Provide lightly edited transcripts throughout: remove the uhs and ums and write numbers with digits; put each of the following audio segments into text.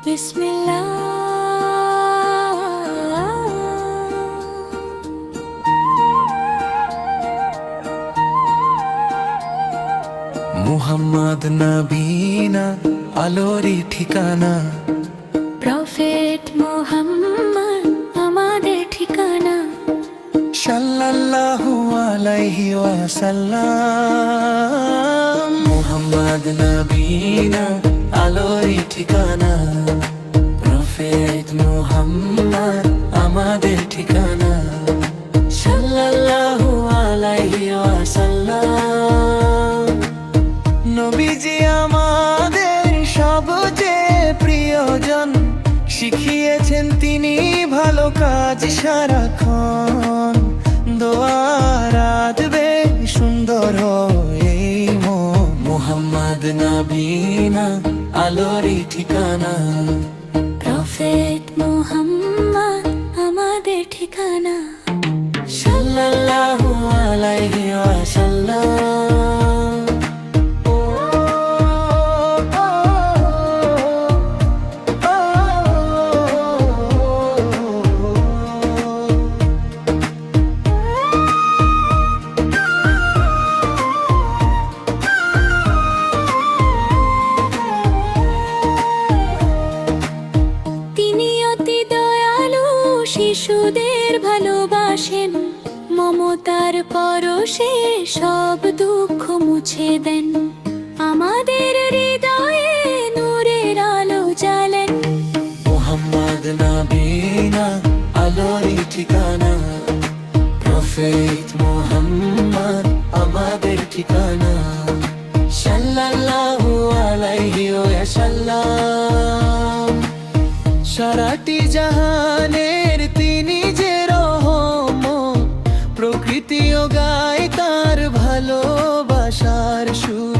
বিসমিল্লাহ। মুহাম্মদ নবীনা আলোরি ঠিকানা, প্রফেট মুহাম্মদ আমাদের ঠিকানা। সাল্লাল্লাহু আলাইহি ওয়াসাল্লাম। মুহাম্মদ নবীনা আলোরি ঠিকানা, প্রফেট মুহাম্মদ আমাদের ঠিকানা। সাল্লাল্লাহু আলাইহি ওয়াসাল্লাম। নবীজি আমাদের সবচেয়ে প্রিয়জন, শিখিয়েছেন তিনি ভালো কাজ সারাক্ষণ। দোয়া রাধবে সুন্দর এই মন, মুহাম্মদ নবীনা আলোরি ঠিকানা, প্রফেট মুহাম্মদ আমাদের ঠিকানা। সাল্লাল্লাহু আলাইহি ওয়াসাল্লাম। তিনি অতি দয়ালু, শিশুদের ভালোবাসেন। মমতার পরশে সব দুঃখ মুছে দেন। আমাদের হৃদয়ে নূরের আলো জ্বালেন। মুহাম্মদ নবীনা আলোরি ঠিকানা, প্রফেট মুহাম্মদ আমাদের ঠিকানা। সাল্লাল্লাহু আলাইহি ওয়াসাল্লাম। সারাটি জাহানের তিনি যে রহমত, প্রকৃতিও গায় তার ভালোবাসার সুর।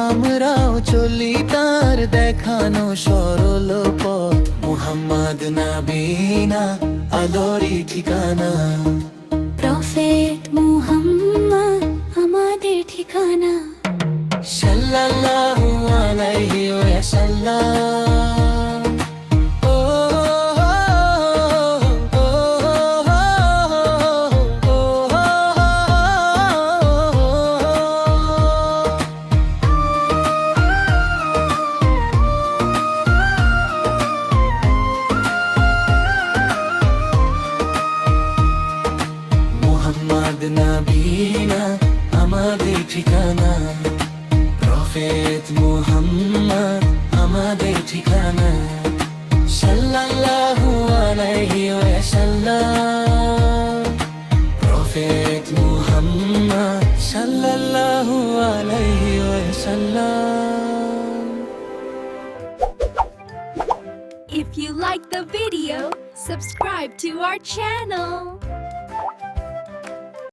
আমরাও চলি তার দেখানো সরল পথ, মুহাম্মদ নবীনা আলোরি ঠিকানা, প্রফেট মুহাম্মদ আমাদের ঠিকানা। সাল্লাল্লাহু আলাইহি ওয়াসাল্লাম। ও মুহাম্মদ নবীনা আমাদের ঠিকানা, প্রফেট মুহাম্মদ আমাদের ঠিকানা। সাল্লাল্লাহু আলাইহি ওয়াসাল্লাম। প্রফেট মুহাম্মদ সাল্লাল্লাহু আলাইহি ওয়াসাল্লাম। If you like the video, subscribe to our channel.